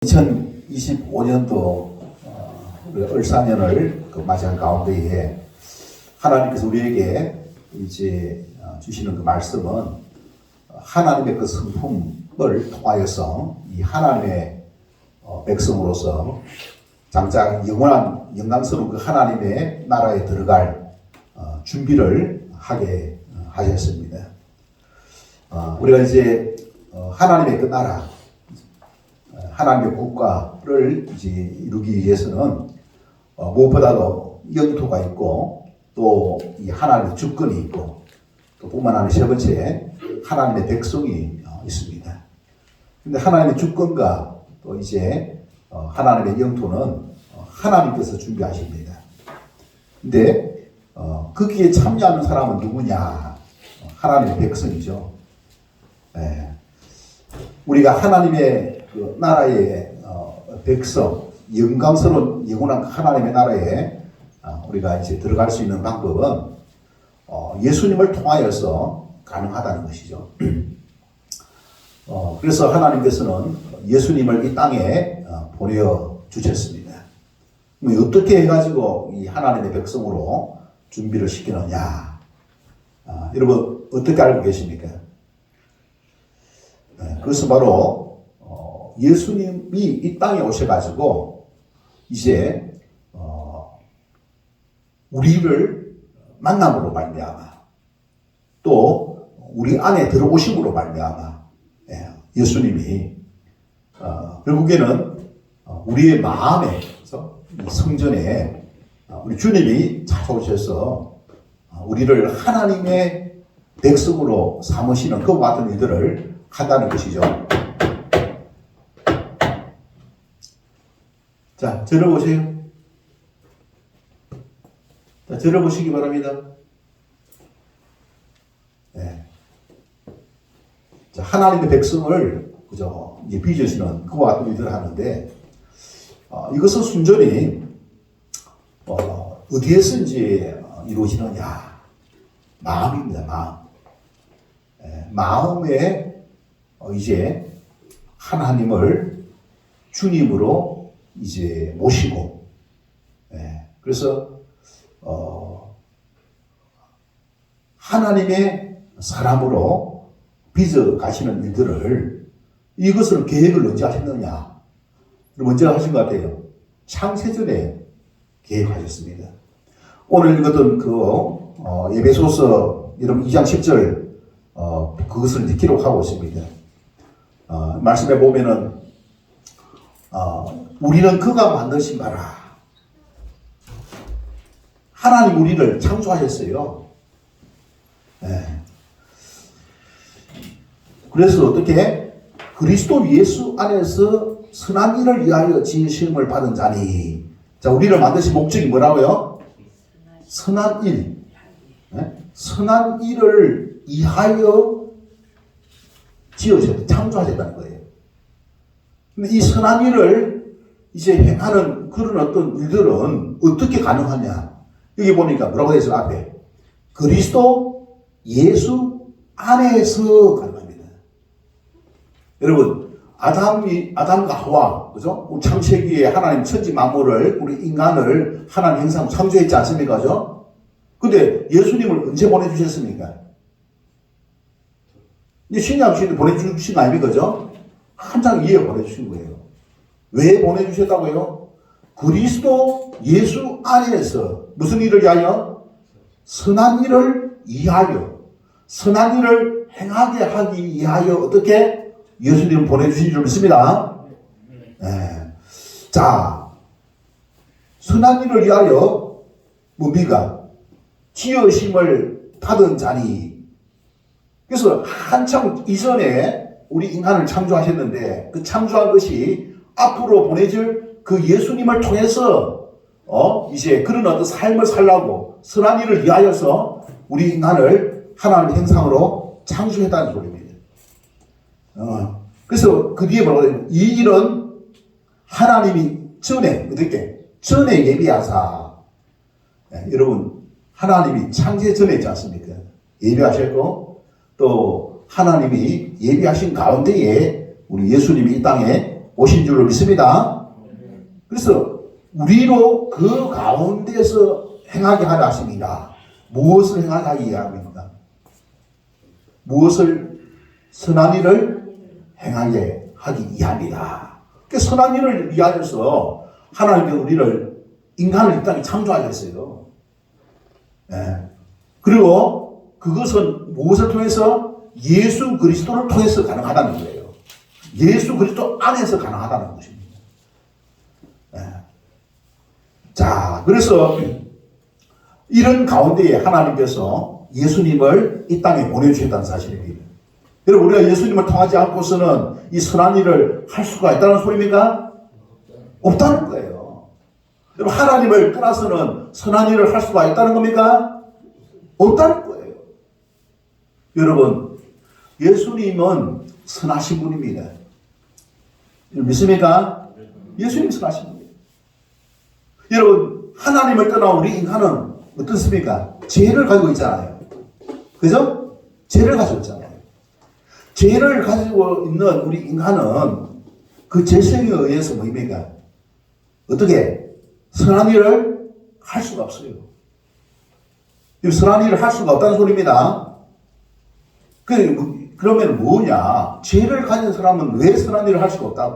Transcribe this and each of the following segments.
2025년도 을사년을 맞이한 가운데에 하나님께서 우리에게 이제 주시는 그 말씀은 하나님의 그 성품을 통하여서 이 하나님의 백성으로서 장차 영원한 영광스러운 그 하나님의 나라에 들어갈 준비를 하게 하셨습니다. 우리가 이제 하나님의 그 나라, 하나님의 국가를 이제 이루기 위해서는 무엇보다도 영토가 있고 또 이 하나님의 주권이 있고 또 뿐만 아니라 세 번째 하나님의 백성이 있습니다. 근데 하나님의 주권과 또 이제 하나님의 영토는 하나님께서 준비하십니다. 근데 거기에 참여하는 사람은 누구냐? 하나님의 백성이죠. 네. 우리가 하나님의 그 나라의 백성, 영광스러운 영원한 하나님의 나라에 우리가 이제 들어갈 수 있는 방법은 예수님을 통하여서 가능하다는 것이죠. 그래서 하나님께서는 예수님을 이 땅에 보내어 주셨습니다. 어떻게 해가지고 이 하나님의 백성으로 준비를 시키느냐? 여러분 어떻게 알고 계십니까? 그것은 바로 예수님이 이 땅에 오셔가지고 이제 우리를 만남으로 말미암아 또 우리 안에 들어오심으로 말미암아 예수님이 결국에는 우리의 마음에 성전에 우리 주님이 찾아오셔서 우리를 하나님의 백성으로 삼으시는 그와 같은 일들을 한다는 것이죠. 자, 들어보세요. 자, 들어보시기 바랍니다. 네. 자, 하나님의 백성을 그저 이제 빚으시는 그와 같은 일들을 하는데 이것은 순전히 어디에서 이제 이루어지느냐? 마음입니다. 마음. 마음에 이제 하나님을 주님으로 이제 모시고, 그래서 하나님의 사람으로 빚어 가시는 일들을 이것을 계획을 언제 하셨느냐? 언제 하신 것 같아요? 창세전에 계획하셨습니다. 오늘 읽었던 그 에베소서 여러분 2장 10절 그것을 이제 기록하고 있습니다. 말씀해 보면은 우리는 그가 만드신 바라. 하나님 우리를 창조하셨어요. 그래서 어떻게 그리스도 예수 안에서 선한 일을 위하여 지으심을 받은 자니. 자, 우리를 만드신 목적이 뭐라고요? 선한 일. 선한 일을 위하여 지으셨다, 창조하셨다는 거예요. 근데 이 선한 일을 이제 행하는 그런 어떤 일들은 어떻게 가능하냐? 여기 보니까 뭐라고 되어 있어요, 앞에? 그리스도 예수 안에서 가능합니다. 여러분, 아담과 하와, 그죠? 창세기에 하나님 천지 만물을, 우리 인간을 하나님 형상으로 창조했지 않습니까? 그죠? 근데 예수님을 언제 보내주셨습니까? 이제 신약 시대 보내주신 거 아닙니까? 그죠? 한장 이해 보내주신 거예요. 왜 보내주셨다고요? 그리스도 예수 안에서 무슨 일을 위하여? 선한 일을 위하여. 선한 일을 행하게 하기 위하여 어떻게? 예수님을 보내주신 줄 믿습니다. 자, 선한 일을 위하여 뭡니까? 지으심을 받은 자니. 그래서 한참 이전에 우리 인간을 창조하셨는데 그 창조한 것이 앞으로 보내줄 그 예수님을 통해서 이제 그런 어떤 삶을 살라고 선한 일을 위하여서 우리 인간을 하나님의 형상으로 창조했다는 소리입니다. 그래서 그 뒤에 뭐라고 해요? 이 일은 하나님이 전에 어떻게? 전에 예비하사. 여러분 하나님이 창세 전에 있지 않습니까? 예비하셨고 또 하나님이 예비하신 가운데에 우리 예수님이 이 땅에 오신 줄로 믿습니다. 그래서 우리로 그 가운데서 행하게 하라 하십니다. 무엇을 행하게 합니까? 무엇을 선한 일을 행하게 하기 위함이다. 그 선한 일을 위하여서 하나님께서 우리를 인간을 이 땅에 창조하게 했어요. 예. 그리고 그것은 무엇을 통해서? 예수 그리스도를 통해서 가능하다는 거예요. 예수 그리스도 안에서 가능하다는 것입니다. 예. 자, 그래서 이런 가운데에 하나님께서 예수님을 이 땅에 보내주셨다는 사실입니다. 여러분, 우리가 예수님을 통하지 않고서는 이 선한 일을 할 수가 있다는 소리입니까? 없다는 거예요. 여러분, 하나님을 떠나서는 선한 일을 할 수가 있다는 겁니까? 없다는 거예요. 여러분, 예수님은 선하신 분입니다. 믿습니까? 예수님 선하신 분이에요. 여러분, 하나님을 떠나 우리 인간은 어떻습니까? 죄를 가지고 있잖아요. 그죠? 죄를 가지고 있잖아요. 죄를 가지고 있는 우리 인간은 그 죄성에 의해서 뭐입니까? 어떻게? 선한 일을 할 수가 없어요. 선한 일을 할 수가 없다는 소리입니다. 그러면 뭐냐? 죄를 가진 사람은 왜 선한 일을 할 수가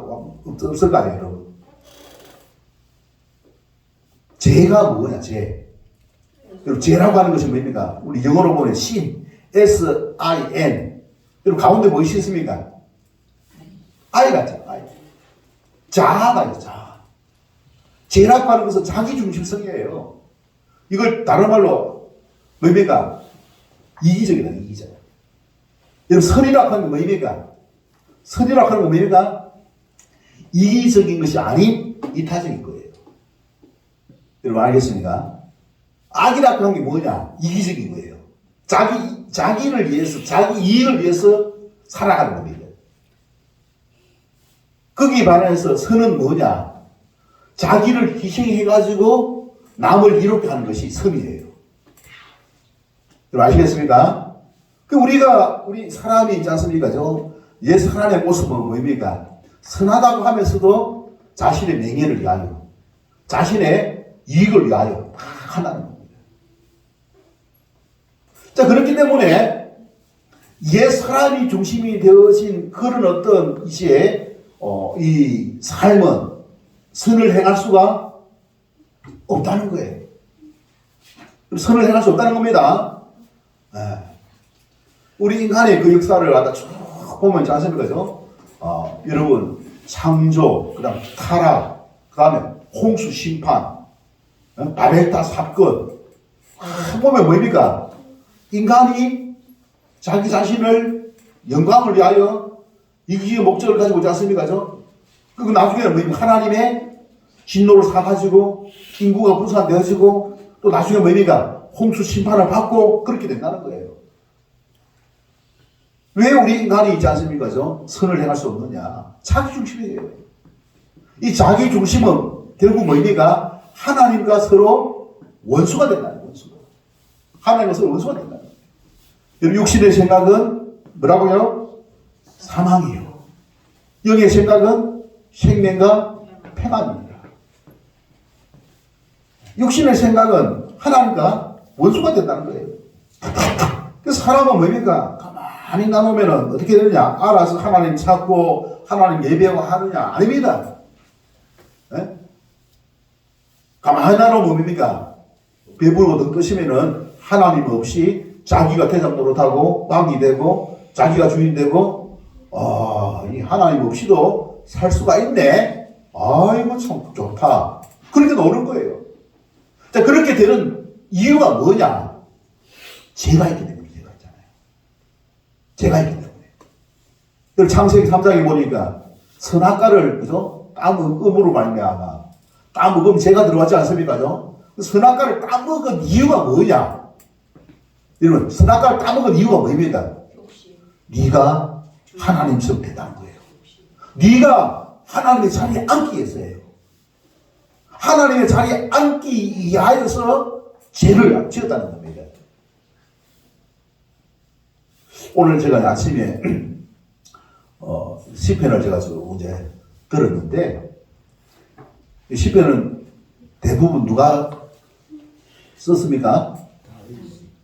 없을까요, 여러분? 죄가 뭐냐, 죄. 여러분, 죄라고 하는 것이 뭡니까? 우리 영어로 보면 sin, S-I-N. 여러분, 가운데 무엇이 있습니까? I가 있죠, I. 자아가 있죠, 자아. 죄라고 하는 것은 자기 중심성이에요. 이걸 다른 말로 뭡니까? 이기적이다, 이기적. 여러분, 선이라고 하는 건 뭡니까? 선이라고 하는 건 뭡니까? 이기적인 것이 아닌 이타적인 거예요. 여러분, 알겠습니까? 악이라고 하는 게 뭐냐? 이기적인 거예요. 자기를 위해서, 자기 이익을 위해서 살아가는 겁니다. 거기에 반해서 선은 뭐냐? 자기를 희생해가지고 남을 이롭게 하는 것이 선이에요. 여러분, 아시겠습니까? 우리 사람이 있지 않습니까? 옛 사람의 모습은 뭡니까? 선하다고 하면서도 자신의 명예를 위하여, 자신의 이익을 위하여 다 한다는 겁니다. 자, 그렇기 때문에 옛 사람이 중심이 되어진 그런 어떤 이 삶은 선을 행할 수가 없다는 거예요. 선을 행할 수 없다는 겁니다. 우리 인간의 그 역사를 갖다 쭉 보면 있지 않습니까? 여러분, 창조, 그 다음 타락, 그 다음에 홍수 심판, 바벨탑 사건, 보면 뭡니까? 인간이 자기 자신을 영광을 위하여 이기의 목적을 가지고 있지 않습니까? 그리고 나중에는 뭡니까? 하나님의 진노를 사가지고 인구가 분산되어지고 또 나중에 뭡니까? 홍수 심판을 받고 그렇게 된다는 거예요. 왜 우리 인간이 있지 않습니까? 선을 행할 수 없느냐? 자기 중심이에요. 이 자기 중심은 결국 뭡니까? 하나님과 서로 원수가 된다는 거예요. 하나님과 서로 원수가 된다는 거예요. 육신의 생각은 뭐라고요? 사망이에요. 영의 생각은 생명과 평안입니다. 육신의 생각은 하나님과 원수가 된다는 거예요. 그래서 사람은 뭡니까? 가만히 나누면은 어떻게 되느냐? 알아서 하나님 찾고 하나님 예배하고 하느냐? 아닙니다. 네? 가만히 나누면 뭡니까? 배부르고 등 뜨시면은 하나님 없이 자기가 대장 노릇하고 왕이 되고 자기가 주인 되고 이 하나님 없이도 살 수가 있네. 아이고 참 좋다. 그렇게 노는 거예요. 자, 그렇게 되는 이유가 뭐냐? 죄가 있기 때문에. 죄가 있기 때문에. 창세기 3장에 보니까 선악과를 그죠? 따먹음으로 말미암아 따먹으면 죄가 들어왔지 않습니까? 선악과를 따먹은 이유가 뭐냐? 여러분, 선악과를 따먹은 이유가 뭐입니까? 네가 하나님처럼 됐다는 거예요. 네가 하나님의 자리에 앉기 위해서예요. 하나님의 자리에 앉기 위하여서 죄를 지었다는 겁니다. 오늘 제가 아침에 시편을 제가 이제 들었는데 이 시편은 대부분 누가 썼습니까?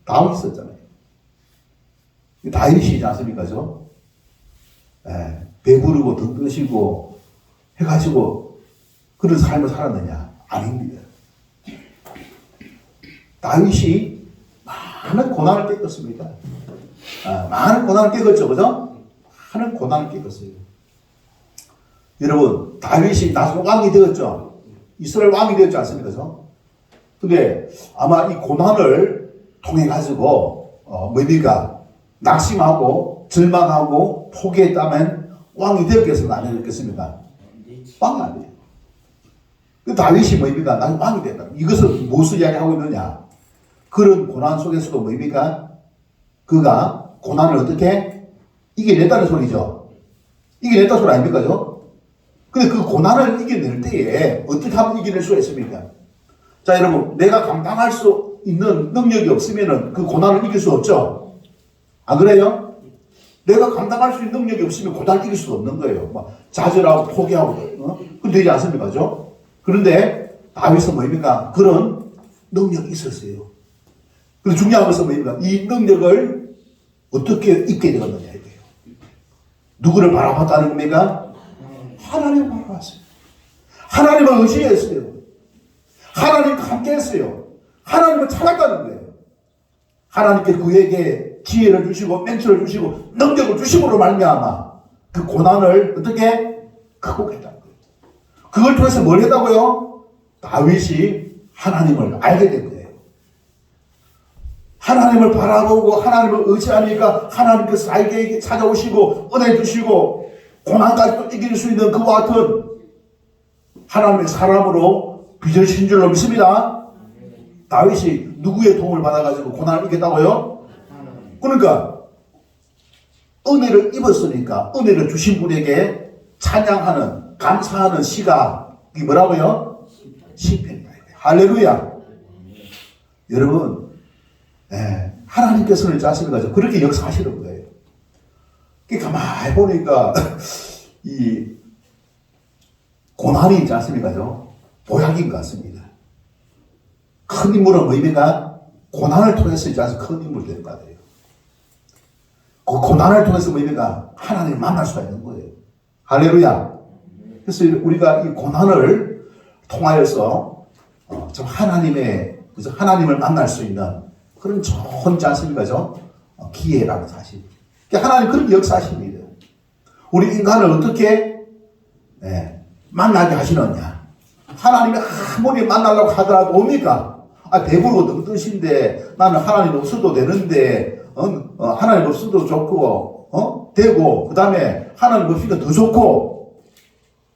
다윗이 썼잖아요. 다윗이지 않습니까? 배부르고 등 뜨시고 해가지고 그런 삶을 살았느냐? 아닙니다. 다윗이 많은 고난을 겪었습니다. 많은 고난을 겪었죠, 그죠? 많은 고난을 겪었어요. 여러분, 다윗이 나중에 왕이 되었죠? 이스라엘 왕이 되었지 않습니까? 그죠? 근데 아마 이 고난을 통해가지고, 뭡니까? 낙심하고, 절망하고, 포기했다면 왕이 되었겠습니까? 안 되었겠습니까? 왕이 안 돼요. 그 다윗이 뭡니까? 나는 왕이 된다. 이것은 무엇을 이야기하고 있느냐? 그런 고난 속에서도 뭡니까? 그가 고난을 어떻게 이겨냈다는 소리죠. 이겨냈다는 소리 아닙니까? 근데 그 고난을 이겨낼 때에 어떻게 하면 이겨낼 수가 있습니까? 자, 여러분, 내가 감당할 수 있는 능력이 없으면 그 고난을 이길 수 없죠? 안 그래요? 내가 감당할 수 있는 능력이 없으면 고난을 이길 수 없는 거예요. 좌절하고 포기하고, 그럼 되지 않습니까? 그런데 다윗은 뭡니까? 그런 능력이 있었어요. 그리고 중요한 것은 뭡니까? 이 능력을 어떻게 입게 되었느냐 이거예요. 누구를 바라봤다는 겁니까? 하나님을 바라봤어요. 하나님을 의지했어요. 하나님과 함께 했어요. 하나님을 찾았다는 거예요. 하나님께 그에게 기회를 주시고 멘트를 주시고 능력을 주심으로 말미암아 그 고난을 어떻게 극복했다는 거예요. 그걸 통해서 뭘 했다고요? 다윗이 하나님을 알게 된 거예요. 하나님을 바라보고 하나님을 의지하니까 하나님께서 자기에게 찾아오시고 은혜 주시고 고난까지 또 이길 수 있는 그와 같은 하나님의 사람으로 빚으신 줄로 믿습니다. 다윗이 누구의 도움을 받아가지고 고난을 이겼다고요? 그러니까 은혜를 입었으니까 은혜를 주신 분에게 찬양하는 감사하는 시가 이게 뭐라고요? 시편이다. 할렐루야. 여러분, 하나님께서는 자신을 그렇게 역사하시는 거예요. 가만히 보니까 이 고난이 있지 않습니까? 보약인 것 같습니다. 큰 인물은 뭡니까? 고난을 통해서 이제 아주 큰 인물이 되는 것 같아요. 그 고난을 통해서 뭡니까? 하나님을 만날 수가 있는 거예요. 할렐루야. 그래서 우리가 이 고난을 통하여서 좀 하나님을 만날 수 있는 그런 좋은 않습니까? 기회라는 사실. 하나님 그런 역사하십니다. 우리 인간을 어떻게 만나게 하시느냐? 하나님이 아무리 만나려고 하더라도 옵니까? 배부르고 등떠신데 나는 하나님 없어도 되는데 하나님 없어도 좋고 되고 그 다음에 하나님 없으니까 더 좋고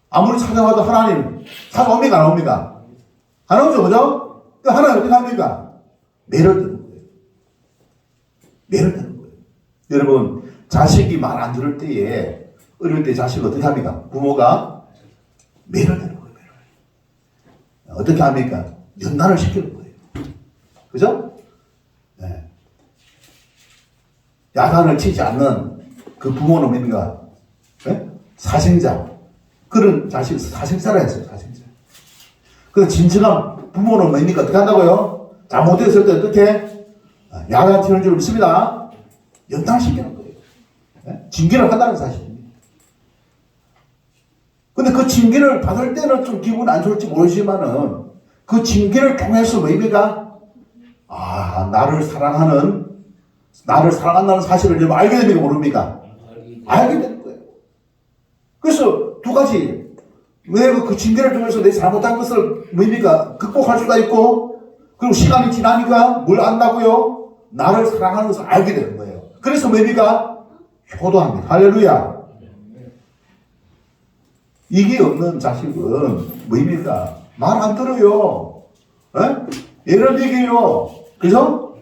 아무리 찾아와도 하나님 찾아옵니까? 안 옵니까? 안 오죠, 그죠? 하나님 어떻게 합니까? 매를 드는 거예요. 매를 드는 거예요. 여러분, 자식이 말 안 들을 때에 어릴 때 자식을 어떻게 합니까? 부모가 매를 드는 거예요. 매를. 어떻게 합니까? 연단을 시키는 거예요. 그죠? 네. 야단을 치지 않는 그 부모는 뭡니까? 네? 사생자. 그런 자식, 사생자라 했어요, 사생자. 그 진정한 부모는 뭡니까? 어떻게 한다고요? 잘못했을 때 어떻게? 야단 치는 줄 믿습니다. 연단시키는 거예요. 네? 징계를 한다는 사실입니다. 근데 그 징계를 받을 때는 좀 기분 안 좋을지 모르지만은 그 징계를 통해서 뭡니까? 나를 사랑한다는 사실을 여러분 알게 됩니까? 모릅니까? 알게 되는 거예요. 그래서 두 가지. 왜 그 징계를 통해서 내 잘못한 것을 뭡니까? 극복할 수가 있고, 그리고 시간이 지나니까 뭘 안다고요? 나를 사랑하는 것을 알게 되는 거예요. 그래서 뭡니까? 효도합니다. 할렐루야. 이게 없는 자식은 뭡니까? 말 안 들어요. 예를 들게요. 그래서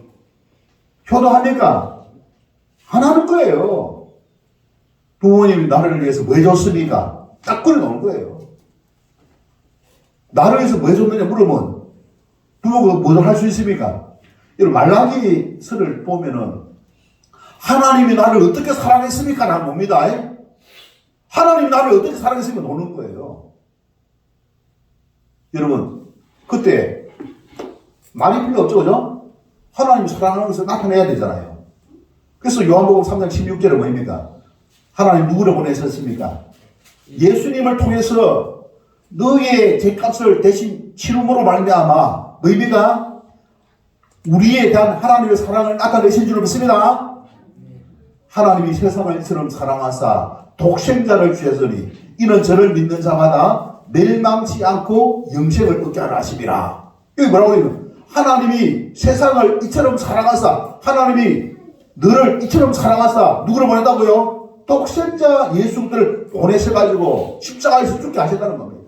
효도합니까? 안 하는 거예요. 부모님이 나를 위해서 뭐 해줬습니까? 딱 꺼내 놓은 거예요. 나를 위해서 뭐 해줬느냐 물으면 부모가 뭘 할 수 있습니까? 이런 말라기서를 보면은 하나님이 나를 어떻게 사랑했습니까? 라는 봅니다. 하나님 나를 어떻게 사랑했으면 오는 거예요. 여러분, 그때 말이 필요 없죠, 그죠? 하나님 사랑하는 것을 나타내야 되잖아요. 그래서 요한복음 3장 16절에 뭐입니까? 하나님 누구를 보내셨습니까? 예수님을 통해서 너의 죄값을 대신 치rum으로 말미암아 뭐입니까? 우리에 대한 하나님의 사랑을 나타내신 줄 믿습니다. 하나님이 세상을 이처럼 사랑하사 독생자를 주셨으니 이는 저를 믿는 자마다 멸망치 않고 영생을 얻게 하라 하심이라. 이게 뭐라고 해요? 하나님이 세상을 이처럼 사랑하사, 하나님이 너를 이처럼 사랑하사 누구를 보낸다고요? 독생자 예수를 보내셔가지고 십자가에서 죽게 하셨다는 겁니다.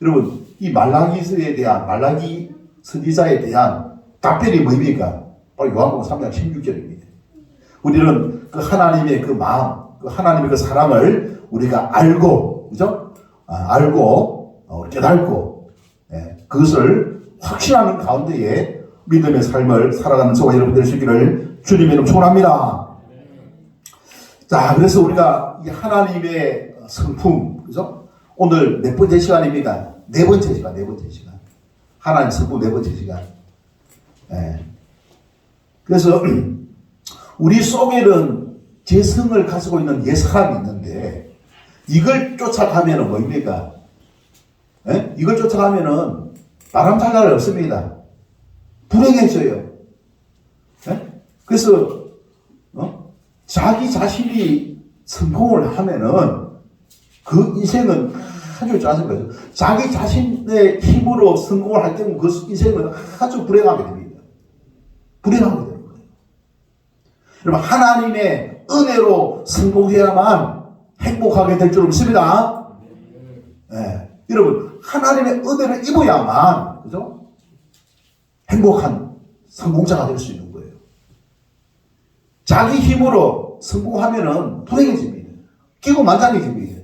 여러분, 이 말라기서에 대한, 말라기 선지자에 대한 답변이 뭐입니까? 바로 요한복음 3장 16절입니다. 우리는 그 하나님의 그 마음, 그 하나님의 그 사랑을 우리가 알고, 그죠? 알고, 깨닫고, 그것을 확신하는 가운데에 믿음의 삶을 살아가는 저와 여러분 될 수 있기를 주님의 이름 축원합니다. 자, 그래서 우리가 이 하나님의 성품, 그죠? 오늘 몇 번째 시간입니까? 네 번째 시간. 하나님 성품 네 번째 시간. 그래서 우리 속에는 재성을 가지고 있는 옛사람이 있는데 이걸 쫓아가면은 뭐입니까? 이걸 쫓아가면은 바람살날 없습니다. 불행해져요. 그래서 자기 자신이 성공을 하면은 그 인생은 아주 짜증 거죠. 자기 자신의 힘으로 성공을 할 때는 그 인생은 아주 불행하게 됩니다. 불행하게 되는 거예요. 여러분, 하나님의 은혜로 성공해야만 행복하게 될 줄 믿습니다. 여러분, 하나님의 은혜를 입어야만, 그죠? 행복한 성공자가 될 수 있는 거예요. 자기 힘으로 성공하면은 불행해집니다. 기고만장해집니다.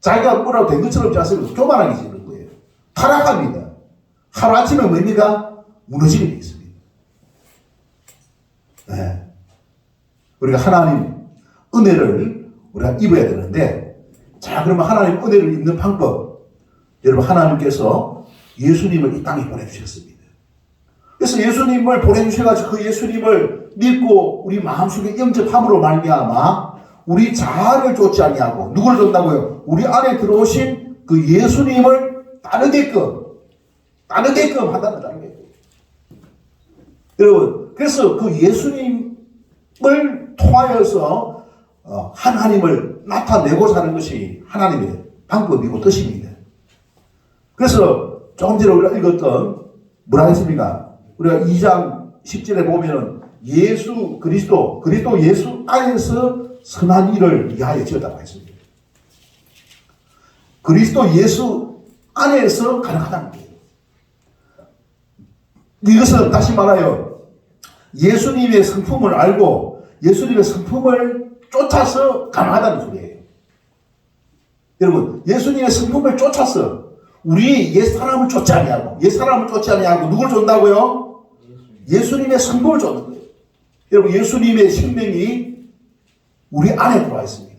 자기가 뭐라고 된 것처럼 자식을 교만하게 거예요. 타락합니다. 하루아침에 뭡니까? 무너지게 되어 있습니다. 우리가 하나님 은혜를 우리가 입어야 되는데, 자, 그러면 하나님 은혜를 입는 방법. 여러분, 하나님께서 예수님을 이 땅에 보내주셨습니다. 그래서 예수님을 보내주셔가지고 그 예수님을 믿고 우리 마음속에 영접함으로 말미암아 우리 자아를 쫓지 아니하고 누구를 쫓는다고요? 우리 안에 들어오신 그 예수님을 따르게끔 한다는 거예요. 여러분, 그래서 그 예수님을 통하여서 하나님을 나타내고 사는 것이 하나님의 방법이고 뜻입니다. 그래서 조금 전에 우리가 읽었던 뭐라 했습니까? 우리가 2장 10절에 보면은 예수 그리스도 예수 안에서 선한 일을 위하여 지었다고 했습니다. 그리스도 예수 안에서 가능하다는 거예요. 이것은 다시 말하여 예수님의 성품을 알고 예수님의 성품을 쫓아서 가능하다는 소리예요. 여러분, 예수님의 성품을 쫓아서 우리 옛사람을 쫓지 아니하고 누굴 쫓는다고요? 예수님의 성품을 쫓는 거예요. 여러분, 예수님의 생명이 우리 안에 들어와 있습니다.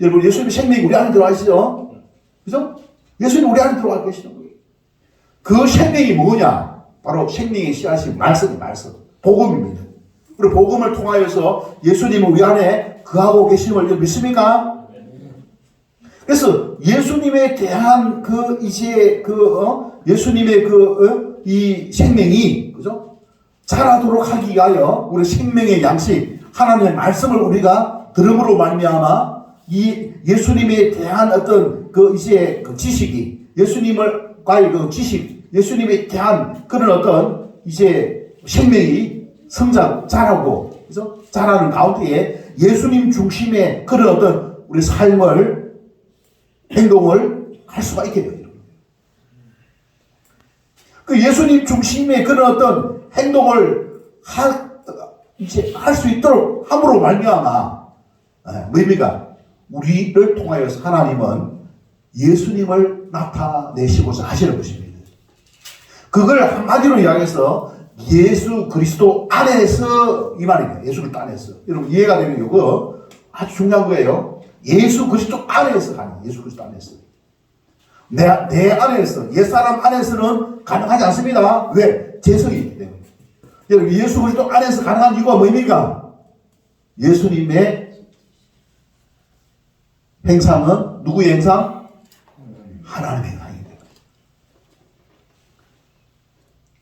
여러분, 예수님의 생명이 우리 안에 들어와 있어요. 그죠? 예수님이 우리 안에 들어와 계시는 거예요. 그 생명이 뭐냐? 바로 생명의 씨앗이 말씀. 복음입니다. 그리고 복음을 통하여서 예수님은 우리 안에 거하고 계심을 믿습니까? 그래서 예수님에 대한 예수님의 이 생명이, 그죠? 자라도록 하기 위하여 우리 생명의 양식, 하나님의 말씀을 우리가 들음으로 말미암아 이 예수님에 대한 어떤 그 지식이, 예수님과의 그 지식, 예수님에 대한 그런 어떤 생명이 자라고, 그죠? 자라는 가운데에 예수님 중심의 그런 어떤 우리 행동을 할 수가 있게 돼요. 그 예수님 중심의 그런 어떤 행동을 할 수 있도록 함으로 말미암아 뭐입니까? 우리를 통하여서 하나님은 예수님을 나타내시고자 하시는 것입니다. 그걸 한마디로 이야기해서 예수 그리스도 안에서 이 말입니다. 예수 그리스도 안에서. 여러분, 이해가 되면 이거 아주 중요한 거예요. 예수 그리스도 안에서 가능. 예수 그리스도 안에서. 내 안에서, 옛사람 안에서는 가능하지 않습니다. 왜? 재성이 있기 때문에. 여러분, 예수 그리스도 안에서 가능한 이유가 뭡니까? 예수님의 행상은 누구의 행상? 하나님의 행상입니다.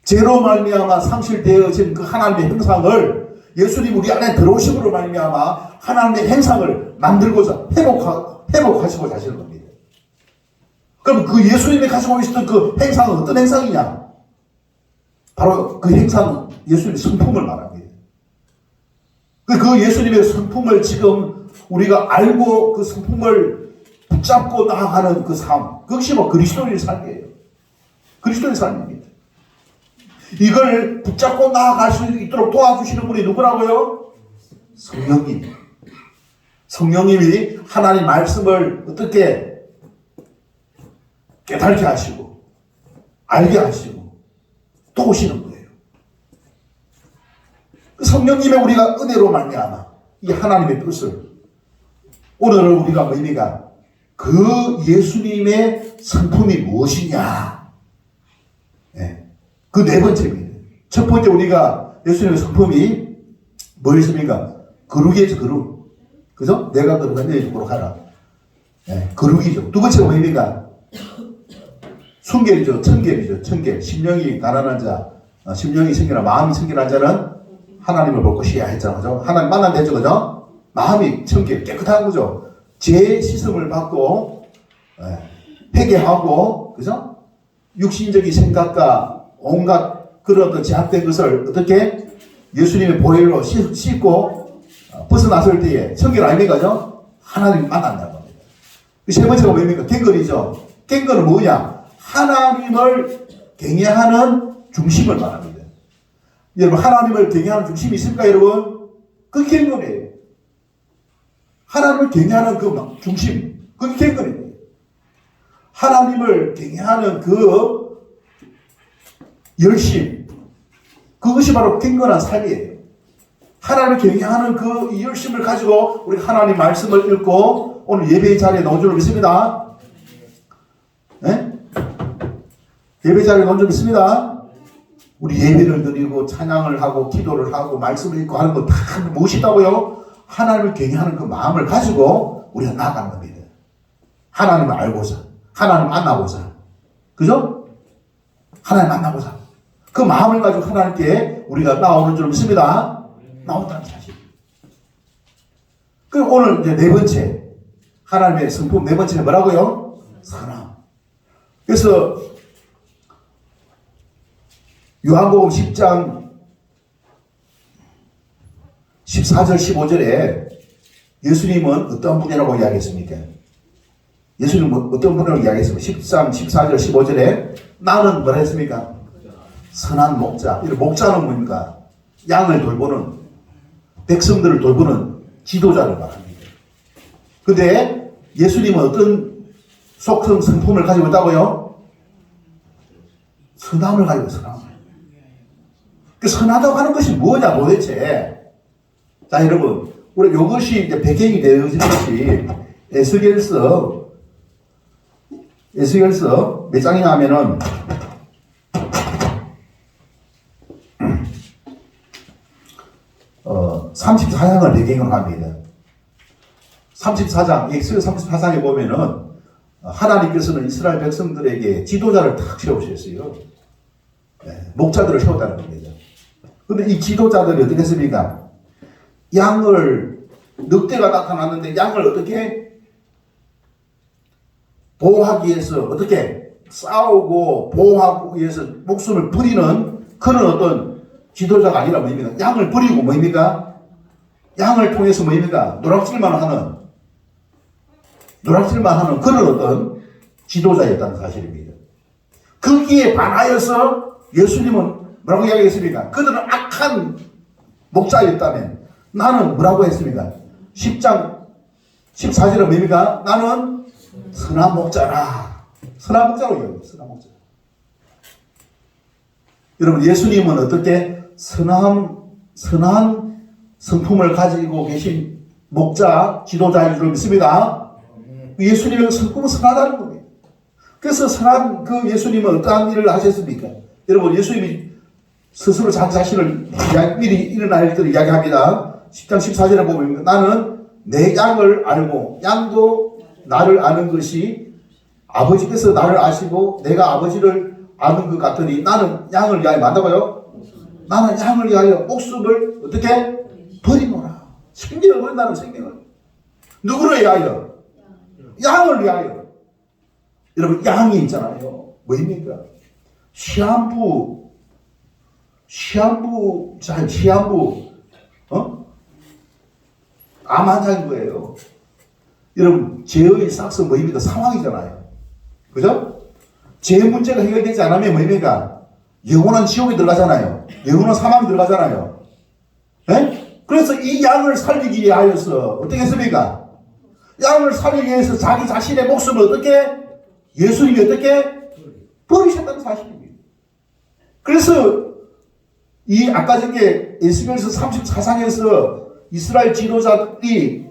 죄로 말미암아 상실되어진 그 하나님의 행상을 예수님 우리 안에 들어오심으로 말미암아 하나님의 행상을 만들고자 회복하시고자 하시는 겁니다. 그럼 그 예수님이 가지고 계시던 그 행상은 어떤 행상이냐? 바로 그 행상은 예수님의 성품을 말합니다. 그 예수님의 성품을 지금 우리가 알고 그 성품을 붙잡고 나아가는 그 삶, 그것이 뭐 그리스도인의 삶이에요. 그리스도인의 삶입니다. 이걸 붙잡고 나아갈 수 있도록 도와주시는 분이 누구라고요? 성령님. 성령님이 하나님 말씀을 어떻게 깨닫게 하시고 알게 하시고 도우시는 거예요. 성령님의 우리가 은혜로 말미암아 이 하나님의 뜻을 오늘은 우리가 뭡니까? 그 예수님의 성품이 무엇이냐? 네. 그 네 번째입니다. 첫 번째 우리가 예수님의 성품이 뭐였습니까? 거룩이죠, 거룩. 그죠? 내가 거룩한 너희 쪽으로 가라. 네. 거룩이죠. 두 번째가 뭡니까? 순결이죠. 청결이죠. 청결. 심령이 가난한 자, 심령이 청결한 마음이 청결한 자는 하나님을 볼 것이야 했잖아요. 그죠? 하나님 만난다 했죠. 그죠? 마음이 청결, 깨끗한 거죠. 죄 씻음을 받고 회개하고 그죠? 육신적인 생각과 온갖 그런 어떤 제약된 것을 어떻게 예수님의 보혈로 씻고 벗어났을 때에 청결 아닙니까? 그죠? 하나님 만난다는 겁니다. 세 번째가 뭡니까? 갱건이죠. 갱건은 뭐냐? 하나님을 경외하는 중심을 말합니다. 여러분, 하나님을 경외하는 중심이 있습니까, 여러분? 그게 갱건이에요. 하나님을 경외하는 그 중심, 그게 갱건이에요. 하나님을 경외하는 그 열심, 그것이 바로 갱건한 삶이에요. 하나님을 경외하는 그 열심을 가지고 우리 하나님 말씀을 읽고 오늘 예배의 자리에 나온 줄 믿습니다. 네? 예배 자리에 나온 줄 믿습니다. 우리 예배를 드리고 찬양을 하고 기도를 하고 말씀을 읽고 하는 거 다 무엇이다고요? 하나님을 경외하는 그 마음을 가지고 우리가 나아가는 겁니다. 하나님을 알고자, 하나님 만나고자, 그죠? 하나님 만나고자. 그 마음을 가지고 하나님께 우리가 나오는 줄 믿습니다. 나온다는 사실. 그리고 오늘 이제 네 번째, 하나님의 성품 네 번째는 뭐라고요? 사랑. 그래서 요한복음 10장 14절 15절에 예수님은 어떤 분이라고 이야기했습니까? 예수님은 어떤 분이라고 이야기했습니까? 13, 14절 15절에 나는 뭐라 했습니까? 선한 목자. 이 목자는 뭡니까? 양을 돌보는, 백성들을 돌보는 지도자를 말합니다. 근데 예수님은 어떤 속성 성품을 가지고 있다고요? 선함을 가지고 있어요. 선함을. 그 선하다고 하는 것이 뭐냐 도대체? 자, 여러분, 우리 이것이 이제 배경이 되어진 것이 에스겔서 몇 장이냐 하면은 34장을 배경으로 합니다. 34장, 엑스겔 34장에 보면은 하나님께서는 이스라엘 백성들에게 지도자를 탁 세우셨어요. 목자들을 세웠다는 겁니다. 근데 이 지도자들이 어떻게 했습니까? 양을, 늑대가 나타났는데 양을 어떻게 보호하기 위해서 어떻게 싸우고 보호하기 위해서 목숨을 버리는 그런 어떤 지도자가 아니라 뭡니까? 양을 버리고 뭡니까? 양을 통해서 뭡니까? 노락질만 하는 그런 어떤 지도자였다는 사실입니다. 거기에 반하여서 예수님은 뭐라고 이야기했습니까? 그들은 악한 목자였다면 나는 뭐라고 했습니까? 10장 14절은 뭡니까? 나는 선한 목자라. 선한 목자라고 이야기해요. 선한 목자. 여러분, 예수님은 어떻게 선한 성품을 가지고 계신 목자, 지도자인 줄 믿습니다. 예수님의 성품은 선하다는 겁니다. 그래서 선한 그 예수님은 어떠한 일을 하셨습니까? 여러분, 예수님이 스스로 자기 자신을 미리 일어날 일들을 이야기합니다. 10장 14절에 보면 나는 내 양을 알고 양도 나를 아는 것이 아버지께서 나를 아시고 내가 아버지를 아는 것 같으니 나는 양을 위하여 만다고요? 나는 양을 위하여 목숨을 어떻게? 버리노라. 생명을 버린다는 생명을. 누구를 위하여? 양을 위하여. 여러분, 양이 있잖아요. 뭐입니까? 시한부, 암 환자인 거예요. 여러분, 죄의 싹은 뭐입니까? 상황이잖아요. 그죠? 죄 문제가 해결되지 않으면 뭐입니까? 영원한 지옥에 들어가잖아요. 영원한 사망에 들어가잖아요. 네? 그래서 이 양을 살리기 위하여서 어떻게 했습니까? 양을 살리기 위해서 자기 자신의 목숨을 어떻게? 예수님이 어떻게? 버리셨다는 사실입니다. 그래서 이 아까 전에 에스겔서 34장에서 이스라엘 지도자들이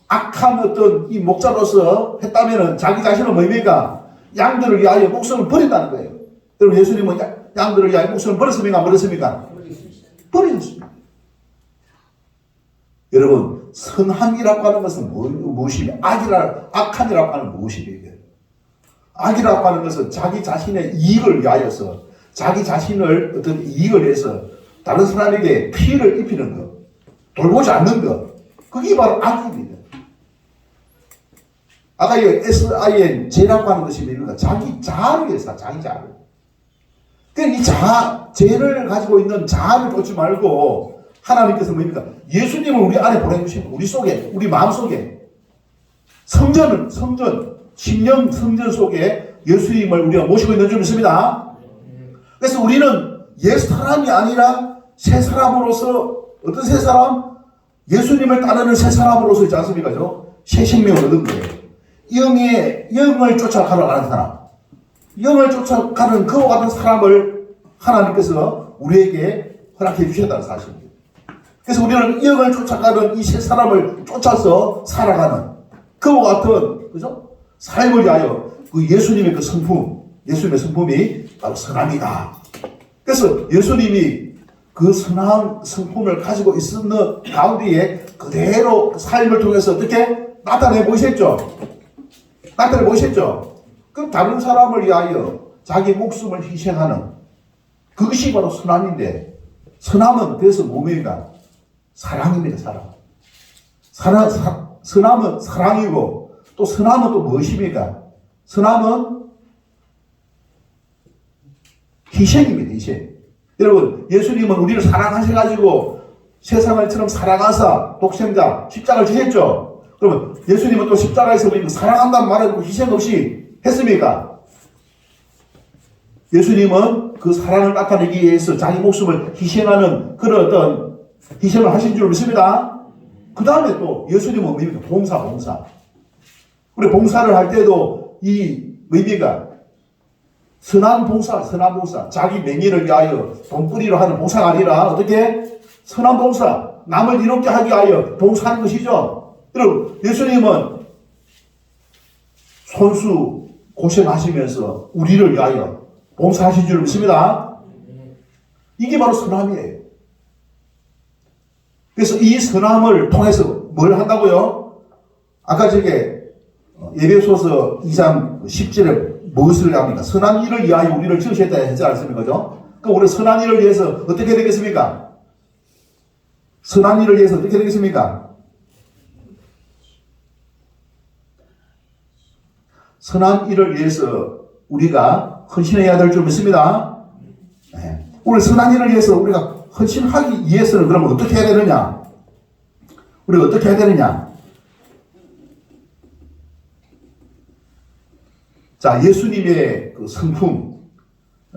악한 어떤 이 목자로서 했다면은 자기 자신은 뭡니까? 양들을 위하여 목숨을 버린다는 거예요. 여러분, 예수님은 양들을 위하여 목숨을 버렸습니까? 버렸습니까? 버리셨습니다. 여러분, 선함이라고 하는 것은 무엇이며 악함이라고 하는 무엇이에요? 악이라고 하는 것은 자기 자신의 이익을 위하여서 자기 자신을 어떤 이익을 위해서 다른 사람에게 피해를 입히는 것, 돌보지 않는 것, 그게 바로 악입니다. 아까 이 SIN, 죄라고 하는 것이 뭡니까? 자기 자아를 위해서, 자기 자아를. 그러니까 이 죄를 가지고 있는 자아를 쫓지 말고 하나님께서 뭡니까? 예수님을 우리 안에 보내주시고 우리 속에, 우리 마음 속에 성전, 심령 성전 속에 예수님을 우리가 모시고 있는 줄 믿습니다. 그래서 우리는 옛 사람이 아니라 새 사람으로서, 어떤 새 사람? 예수님을 따르는 새 사람으로서 있지 않습니까? 새 생명을 얻은 거예요. 영을 쫓아가는 사람. 영을 쫓아가는 그와 같은 사람을 하나님께서 우리에게 허락해 주셨다는 사실입니다. 그래서 우리는 영을 쫓아가는 이 새 사람을 쫓아서 살아가는 그와 같은, 그죠? 삶을 위하여 그 예수님의 그 성품, 예수님의 성품이 바로 선함이다. 그래서 예수님이 그 선한 성품을 가지고 있는 가운데에 그대로 삶을 통해서 어떻게 나타내 보이셨죠? 나타내 보이셨죠? 그 다른 사람을 위하여 자기 목숨을 희생하는 그것이 바로 선함인데, 선함은 그래서 뭡니까? 사랑입니다. 선함은 사랑이고, 또 선함은 또 무엇입니까? 선함은 희생입니다. 희생. 여러분, 예수님은 우리를 사랑하셔가지고 세상을처럼 사랑하사 독생자 십자가를 지셨죠. 그러면 예수님은 또 십자가에서 사랑한다는 말을 희생 없이 했습니까? 예수님은 그 사랑을 나타내기 위해서 자기 목숨을 희생하는 그런 어떤 희생을 하신 줄 믿습니다. 그 다음에 또 예수님은 뭡니까? 봉사. 우리 봉사를 할 때도 이 뭡니까? 선한 봉사. 자기 명예를 위하여 돈벌이로 하는 봉사가 아니라 어떻게? 선한 봉사. 남을 이롭게 하기 위하여 봉사하는 것이죠. 여러분, 예수님은 손수 고생하시면서 우리를 위하여 봉사하신 줄 믿습니다. 이게 바로 선함이에요. 그래서 이 선함을 통해서 뭘 한다고요? 아까 저게 에베소서 2장 10절에 무엇을 합니까? 선한 일을 위하여 우리를 지으셨다 했지 않습니까? 그죠? 그럼 우리 선한 일을 위해서 어떻게 되겠습니까? 선한 일을 위해서 어떻게 되겠습니까? 선한 일을 위해서 우리가 헌신해야 될 줄 믿습니다. 네. 우리 선한 일을 위해서 우리가 헌신하기 위해서는 그러면 어떻게 해야 되느냐? 우리가 어떻게 해야 되느냐? 자, 예수님의 그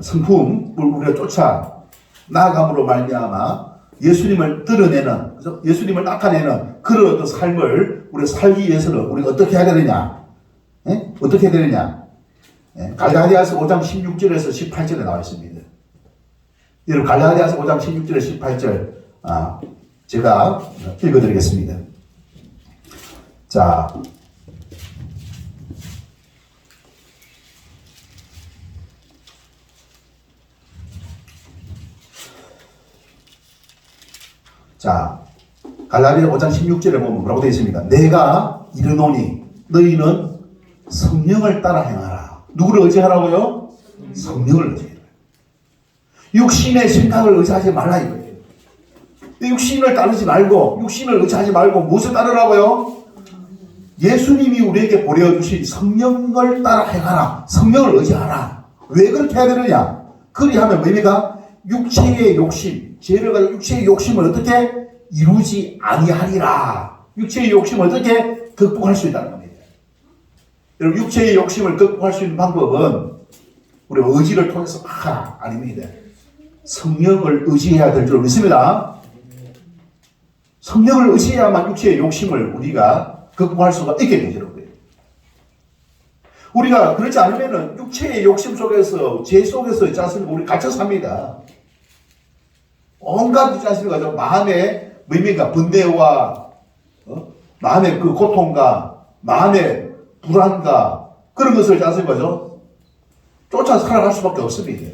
성품을 우리가 쫓아 나아감으로 말미암아 예수님을 드러내는, 그죠? 예수님을 나타내는 그런 어떤 삶을 우리가 살기 위해서는 우리가 어떻게 해야 되느냐? 예? 어떻게 해야 되느냐? 예? 갈라디아서 5장 16절에서 18절에 나와 있습니다. 여러분, 갈라디아서 5장 16절에서 18절 제가 읽어드리겠습니다. 자, 갈라디아 5장 16절에 보면 뭐라고 되어 있습니까? 내가 이르노니 너희는 성령을 따라 행하라. 누구를 의지하라고요? 성령을 의지해라. 육신의 생각을 의지하지 말라 이거예요. 육신을 따르지 말고, 육신을 의지하지 말고 무엇을 따르라고요? 예수님이 우리에게 보내주신 성령을 따라 행하라. 성령을 의지하라. 왜 그렇게 해야 되느냐? 그리하면 뭡니까? 육체의 욕심, 죄를 가지고 육체의 욕심을 어떻게 이루지 아니하리라. 육체의 욕심을 어떻게 극복할 수 있다는 겁니다. 여러분, 육체의 욕심을 극복할 수 있는 방법은 우리가 의지를 통해서 아닙니다. 성령을 의지해야 될 줄 믿습니다. 성령을 의지해야만 육체의 욕심을 우리가 극복할 수가 있게 되는 거예요. 우리가 그렇지 않으면 육체의 욕심 속에서, 죄 속에서 있지 않습니까? 우리 갇혀 삽니다. 온갖 있지 않습니까? 마음의 뭡니까? 번뇌와 마음의 그 고통과 마음의 불안과 그런 것을 있지 않습니까? 쫓아 살아갈 수밖에 없습니다.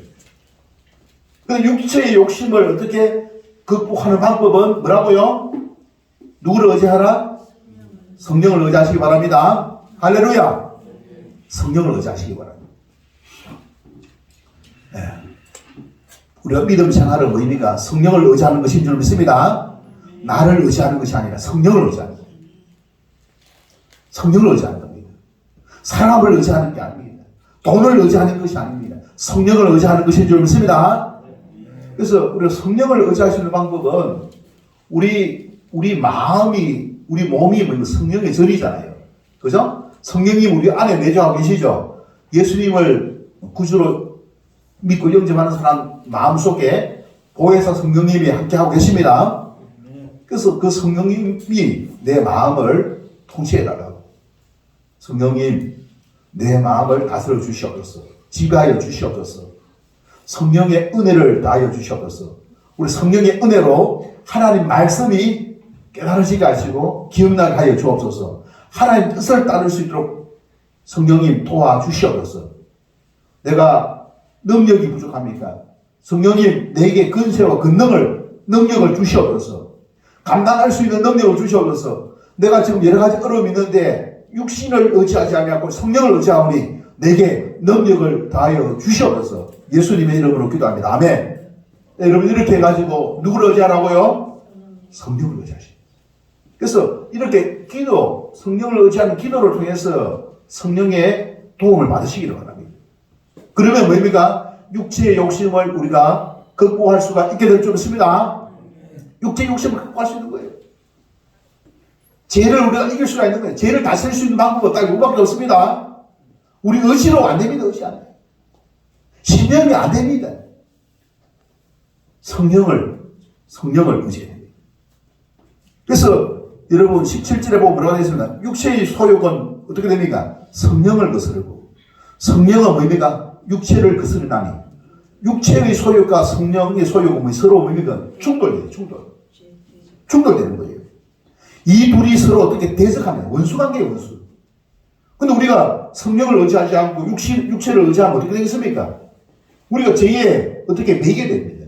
근데 육체의 욕심을 어떻게 극복하는 방법은 뭐라고요? 누구를 의지하라? 성령을 의지하시기 바랍니다. 할렐루야! 성령을 의지하시기 바랍니다. 네. 우리가 믿음 생활의 의미가 성령을 의지하는 것인 줄 믿습니다. 나를 의지하는 것이 아니라 성령을 의지하는 겁니다. 성령을 의지하는 겁니다. 사람을 의지하는 게 아닙니다. 돈을 의지하는 것이 아닙니다. 성령을 의지하는 것인 줄 믿습니다. 그래서 우리가 성령을 의지할 수 있는 방법은 우리 마음이, 우리 몸이 성령의 전이잖아요. 그죠? 성령님 우리 안에 내주하고 계시죠? 예수님을 구주로 믿고 영접하는 사람 마음속에 보혜사 성령님이 함께하고 계십니다. 그래서 그 성령님이 내 마음을 통치해달라고. 성령님, 내 마음을 다스려 주시옵소서. 지배하여 주시옵소서. 성령의 은혜를 다하여 주시옵소서. 우리 성령의 은혜로 하나님 말씀이 깨달아지게 하시고 기억나게 하여 주옵소서. 하나님 뜻을 따를 수 있도록 성령님 도와주시옵소서. 내가 능력이 부족합니까? 성령님 내게 근세와 능력을 주시옵소서. 감당할 수 있는 능력을 주시옵소서. 내가 지금 여러 가지 어려움이 있는데 육신을 의지하지 아니하고 성령을 의지하오니 내게 능력을 다하여 주시옵소서. 예수님의 이름으로 기도합니다. 아멘. 여러분 이렇게 해가지고 누구를 의지하라고요? 성령을 의지하시오. 그래서 이렇게 성령을 의지하는 기도를 통해서 성령의 도움을 받으시기를 바랍니다. 그러면 뭡니까? 육체의 욕심을 우리가 극복할 수가 있게 될 줄 믿습니다. 육체의 욕심을 극복할 수 있는 거예요. 죄를 우리가 이길 수가 있는 거예요. 죄를 다스릴 수 있는 방법은 딱 이거밖에 없습니다. 우리 의지로 안 됩니다. 의지 안 돼요. 신념이 안 됩니다. 성령을 의지해야 됩니다. 그래서 여러분 17절에 보면 뭐라고 되어 있습니다. 육체의 소욕은 어떻게 됩니까? 성령을 거스르고 성령은 뭡니까? 육체를 거스르나니 육체의 소욕과 성령의 소욕은 서로 뭡니까? 충돌되는 거예요. 이 둘이 서로 어떻게 대적하냐? 원수관계예요, 원수. 근데 우리가 성령을 의지하지 않고 육체를 의지하면 어떻게 되겠습니까? 우리가 죄에 어떻게 매게 됩니다.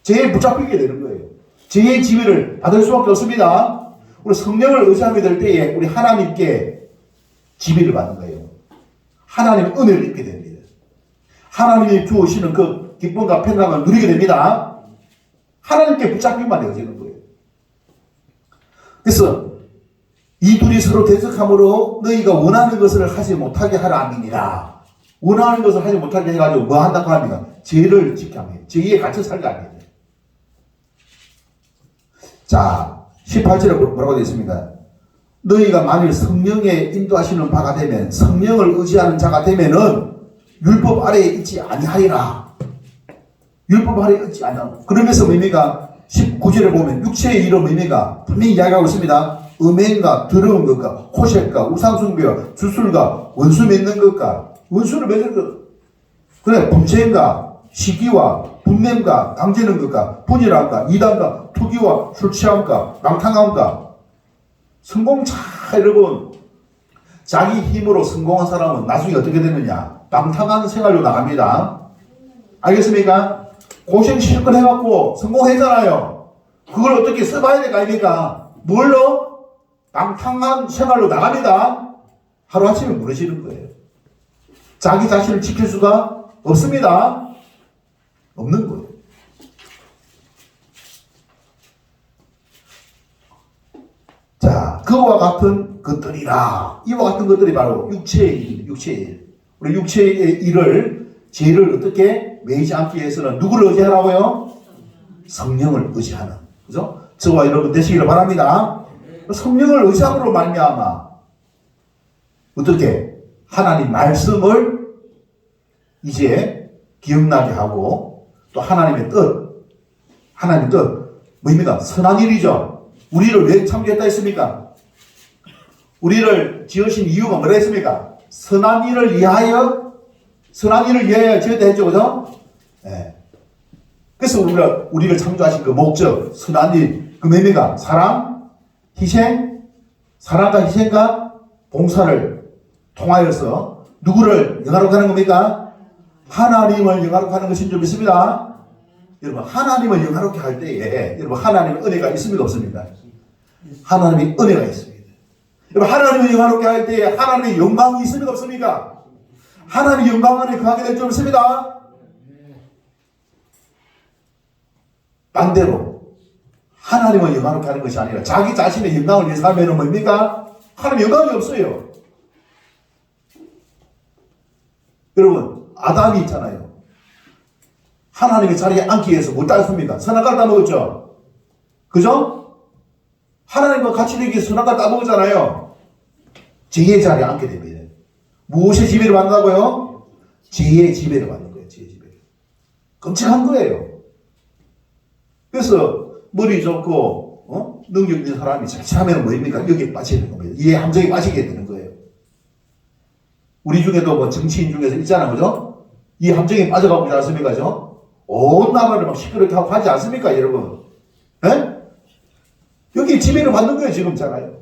죄에 붙잡히게 되는 거예요. 죄의 지배를 받을 수밖에 없습니다. 우리 성령을 의지하게 될 때에 우리 하나님께 지배를 받는 거예요. 하나님의 은혜를 입게 됩니다. 하나님이 주시는 그 기쁨과 평강을 누리게 됩니다. 하나님께 붙잡히기만 되어지는 거예요. 그래서 이 둘이 서로 대적함으로 너희가 원하는 것을 하지 못하게 하라 함이니라. 원하는 것을 하지 못하게 해가지고 뭐 한다고 합니까? 죄를 지켜 합니다. 죄에 갇혀 살게 합니다. 자, 18절에 뭐라고 되어 있습니까? 너희가 만일 성령의 인도하시는 바가 되면, 성령을 의지하는 자가 되면은 율법 아래에 있지 아니하리라. 율법 아래에 있지 아니하리라. 그러면서 뭡니까? 19절에 보면 육체의 이름 뭡니까? 분명히 이야기하고 있습니다. 음행과 더러운 것과 호색과 우상숭배와 주술과 원수 맺는 것과 원수를 맺는 것. 그래, 분쟁과 시기와 분냄과 강제는 것과 분열함과 이단과 투기와 술 취함과 낭탕함과 성공 잘 여러분, 자기 힘으로 성공한 사람은 나중에 어떻게 되느냐? 방탕한 생활로 나갑니다. 알겠습니까? 고생 실컷 해갖고 성공했잖아요. 그걸 어떻게 써봐야 될 거 아닙니까? 뭘로? 방탕한 생활로 나갑니다. 하루아침에 무너지는 거예요. 자기 자신을 지킬 수가 없습니다. 없는 거예요. 자, 그와 같은 것들이라. 이와 같은 것들이 바로 육체의 일, 육체의 일. 우리 육체의 일을, 죄를 어떻게 매이지 않기 위해서는 누구를 의지하라고요? 성령을 의지하는. 그죠? 저와 여러분 되시기를 바랍니다. 성령을 의지함으로 말미암아 어떻게 하나님 말씀을 이제 기억나게 하고 또 하나님의 뜻 뭐입니까? 선한 일이죠. 우리를 왜 창조했다 했습니까? 우리를 지으신 이유가 뭐라 했습니까? 선한 일을 위하여 지었다 했죠. 그죠? 네. 그래서 우리를 창조하신 그 목적, 선한 일, 그 뭡니까? 사랑과 희생과 봉사를 통하여서 누구를 영화롭게 하는 겁니까? 하나님을 영화롭게 하는 것인 줄 믿습니다. 여러분, 하나님을 영화롭게 할 때에 여러분, 하나님의 은혜가 있습니까? 없습니까? 하나님의 은혜가 있습니다. 여러분, 하나님을 영화롭게 할 때에 하나님의 영광이 있습니까? 없습니까? 하나님의 영광 안에 거하게 될 줄 믿습니다. 반대로 하나님을 영광롭게 하는 것이 아니라 자기 자신의 영광을 위해서 하면 뭡니까? 하나님 영광이 없어요. 여러분, 아담이 있잖아요. 하나님의 자리에 앉기 위해서 뭘 따졌습니까? 선악과를 따먹었죠. 그죠? 하나님과 같이 되기 위해서 선악과를 따먹었잖아요. 죄의 자리에 앉게 됩니다. 무엇의 지배를 받는다고요? 죄의 지배를 받는 거예요. 죄의 지배를. 끔찍한 거예요. 그래서 머리 좋고 능력 있는 사람이 잘하면 뭐입니까? 여기에 빠지는 겁니다. 이에 함정에 빠지게 되는 거예요. 우리 중에도 뭐 정치인 중에서 있잖아요. 그죠? 이 함정에 빠져가고 있지 않습니까? 그죠? 온 나라를 막 시끄럽게 하고 하지 않습니까? 여러분. 에? 여기 지배를 받는 거예요. 지금 있잖아요.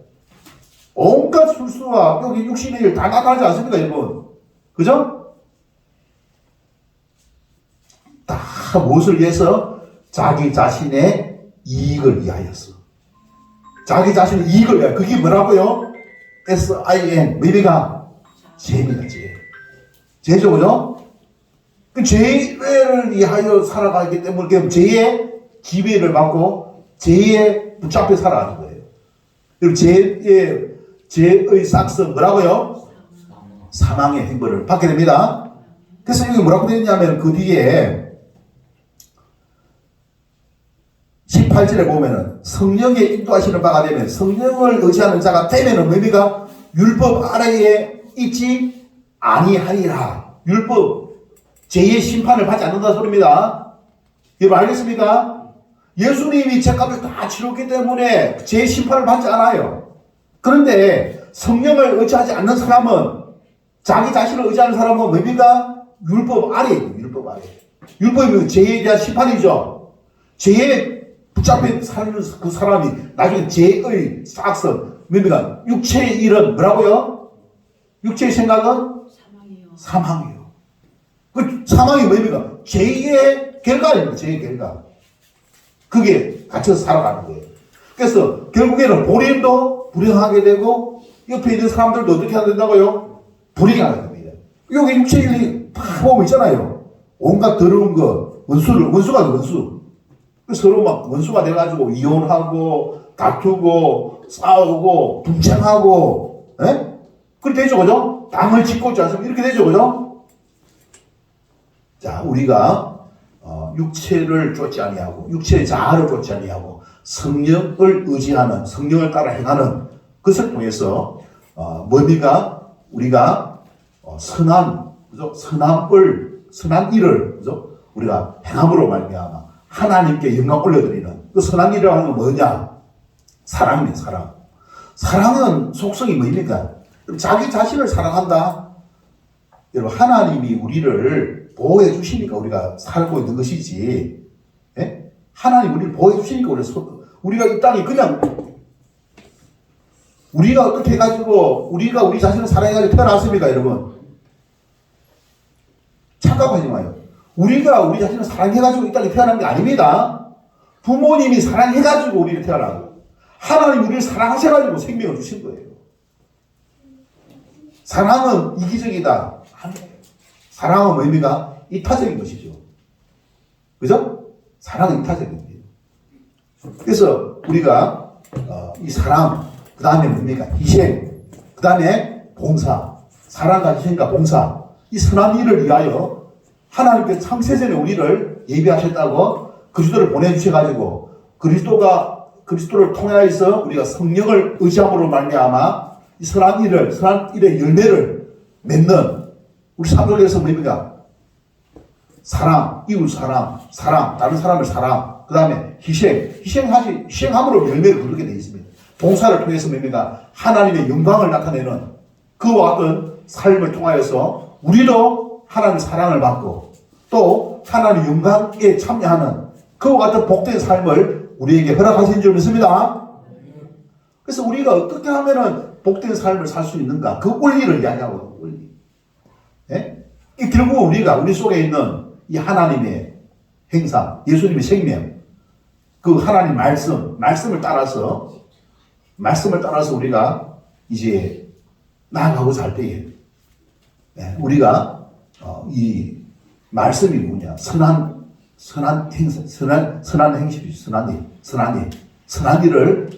온갖 술수와 여기 육신의 일 다 나가지 않습니까? 여러분. 그죠? 다 무엇을 위해서? 자기 자신의 이익을 위하여서. 자기 자신의 이익을 위하여. 그게 뭐라고요? S-I-N. 뭐입니까? 죄입니다. 죄. 죄죠. 그죠? 그 죄를 위하여 살아가기 때문에 죄의 지배를 받고 죄에 붙잡혀 살아가는 거예요. 그리고 죄의 싹스 뭐라고요? 사망의 행벌을 받게 됩니다. 그래서 여기 뭐라고 되어 있냐면 그 뒤에 18절에 보면은 성령에 인도하시는 바가 되면 성령을 의지하는 자가 되면은 뭡니까? 율법 아래에 있지 아니하리라. 율법, 죄의 심판을 받지 않는다 소리입니다. 여러분 알겠습니까? 예수님이 죄값을 다 치렀기 때문에 죄의 심판을 받지 않아요. 그런데 성령을 의지하지 않는 사람은, 자기 자신을 의지하는 사람은 뭡니까? 율법 아래예요. 율법 아래. 율법이 죄에 대한 심판이죠. 죄에 붙잡힌 그 사람이 나중에 죄의 싹성, 뭡니까? 육체의 일은 뭐라고요? 육체의 생각은? 사망이에요. 그 사망이 뭡니까? 죄의 결과입니다. 죄의 결과. 그게 갇혀서 살아가는 거예요. 그래서 결국에는 본인도 불행하게 되고 옆에 있는 사람들도 어떻게 해야 된다고요? 불행하게 됩니다. 여기 육체의 일이 다 보면 있잖아요. 온갖 더러운 거, 원수가 원수. 서로 막 원수가 돼가지고 이혼하고 다투고 싸우고 분쟁하고, 예? 그렇게 되죠, 그죠? 당을 짓고 있지 않습니까? 이렇게 되죠, 그죠? 자, 우리가 육체를 쫓지 아니하고 육체의 자아를 쫓지 아니하고 성령을 의지하는, 성령을 따라 행하는 것을 통해서 뭡니까? 우리가 선한, 그죠? 선한 일을, 그죠? 우리가 행함으로 말미암아 하나님께 영광 올려드리는 그 선한 일이라고 하는 건 뭐냐? 사랑입니다. 사랑. 사랑은 속성이 뭐입니까? 자기 자신을 사랑한다. 여러분, 하나님이 우리를 보호해 주시니까 우리가 살고 있는 것이지, 예? 하나님 우리를 보호해 주시니까 우리가 이 땅에 그냥 우리가 어떻게 해가지고 우리가 우리 자신을 사랑해가지고 태어났습니까, 여러분? 착각하지 마요. 우리가 우리 자신을 사랑해가지고 이 땅에 태어난 게 아닙니다. 부모님이 사랑해가지고 우리를 태어나고 하나님 우리를 사랑하셔가지고 생명을 주신 거예요. 사랑은 이기적이다. 아니에요. 사랑은 뭡니까? 이타적인 것이죠. 그죠? 사랑은 이타적인 거예요. 그래서 우리가 이 사랑, 그 다음에 뭡니까? 희생, 그 다음에 봉사, 사랑과 희생과 봉사, 이 선한 일을 위하여 하나님께서 창세전에 우리를 예비하셨다고 그리스도를 보내주셔가지고 그리스도를 통하여서 우리가 성령을 의지함으로 말미암아 이 선한 일의 열매를 맺는 우리 삶 속에서 뭡니까? 사랑, 이웃 사랑, 다른 사람을 사랑, 그 다음에 희생함으로 열매를 거두게 되어 있습니다. 봉사를 통해서 뭡니까? 하나님의 영광을 나타내는 그와 같은 삶을 통하여서 우리도 하나님의 사랑을 받고 또 하나님의 영광에 참여하는 그와 같은 복된 삶을 우리에게 허락하신 줄 믿습니다. 그래서 우리가 어떻게 하면은 복된 삶을 살 수 있는가? 그 원리를 이야기하거든요. 원리. 예? 결국 우리 속에 있는 이 하나님의 행사, 예수님의 생명, 그 하나님 말씀을 따라서 우리가 이제 나아가고 살 때에 우리가 이 말씀이 뭐냐? 선한 행실이죠. 선한 일을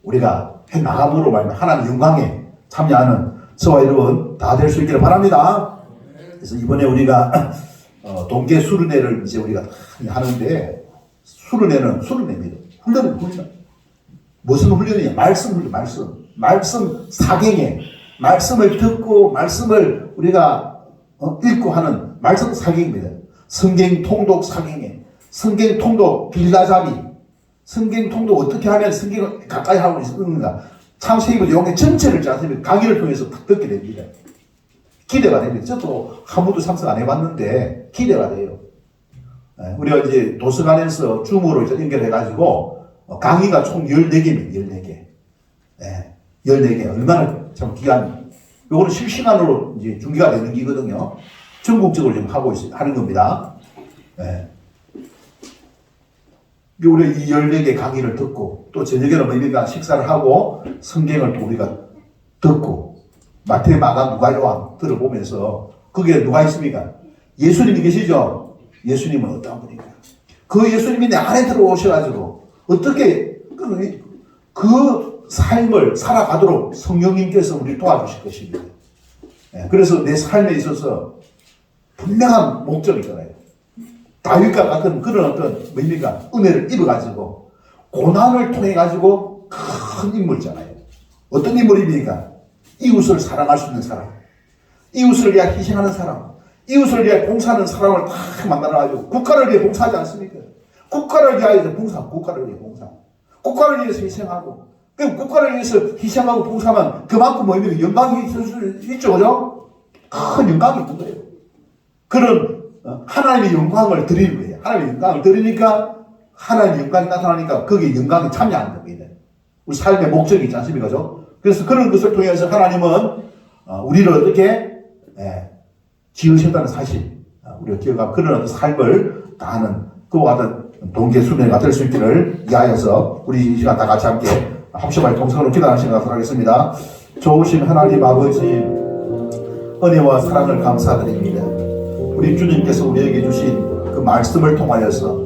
우리가 해 나감으로 말하면 하나님 영광에 참여하는 저와 여러분 다 될 수 있기를 바랍니다. 그래서 이번에 우리가 동계 수련회를 이제 우리가 하는데 수련회입니다. 훈련. 무슨 훈련이냐? 말씀 사경에 말씀을 듣고 말씀을 우리가 읽고 하는 말씀 사경입니다. 성경 통독 사경에 성경 통독 빌라잡이 성경 통독 어떻게 하면 성경을 가까이 하고 있는가? 창세기부터 용의 전체를 강의를 통해서 듣게 됩니다. 기대가 됩니다. 저도 한 번도 참석 안 해봤는데 기대가 돼요. 우리가 이제 도서관에서 줌으로 연결해가지고 강의가 총 14개입니다. 14개. 14개. 얼마나 참 요거는 실시간으로 이제 중계가 되는 기거든요. 전국적으로 지금 하는 겁니다. 우리가 이 14개 강의를 듣고 또 저녁에는 우리가 식사를 하고 성경을 또 우리가 듣고 마태, 마가, 누가, 요한 들어보면서 거기에 누가 있습니까? 예수님이 계시죠? 예수님은 어떤 분인가? 그 예수님이 내 안에 들어오셔가지고 어떻게 그 삶을 살아가도록 성령님께서 우리를 도와주실 것입니다. 그래서 내 삶에 있어서 분명한 목적이 있잖아요. 다윗과 같은 그런 뭡니까? 은혜를 입어가지고 고난을 통해가지고 큰 인물이잖아요. 어떤 인물입니까? 이웃을 사랑할 수 있는 사람, 이웃을 위해 희생하는 사람, 이웃을 위해 봉사하는 사람을 다 만나가지고 국가를 위해 봉사하지 않습니까? 국가를 위하여 봉사, 국가를 위해서 희생하고, 국가를 위해서 희생하고 봉사하면 그만큼 뭡니까? 영광이 있을 수 있죠, 그죠? 큰 영광이 있는 거예요. 그런 하나님의 영광을 드리는 거예요. 하나님의 영광을 드리니까 하나님의 영광이 나타나니까 거기에 영광이 참여하는 겁니다. 우리 삶의 목적이 있지 않습니까? 그죠? 그래서 그런 것을 통해서 하나님은 우리를 어떻게 지으셨다는 사실 우리가 기억하고 그런 삶을 다하는 그와 같은 동계 수련회가 될 수 있기를 위하여서 우리 이 시간 다 같이 함께 합심하여 동성으로 기도하는 시간 갖도록 하겠습니다. 좋으신 하나님 아버지 은혜와 사랑을 감사드립니다. 우리 주님께서 우리에게 주신 그 말씀을 통하여서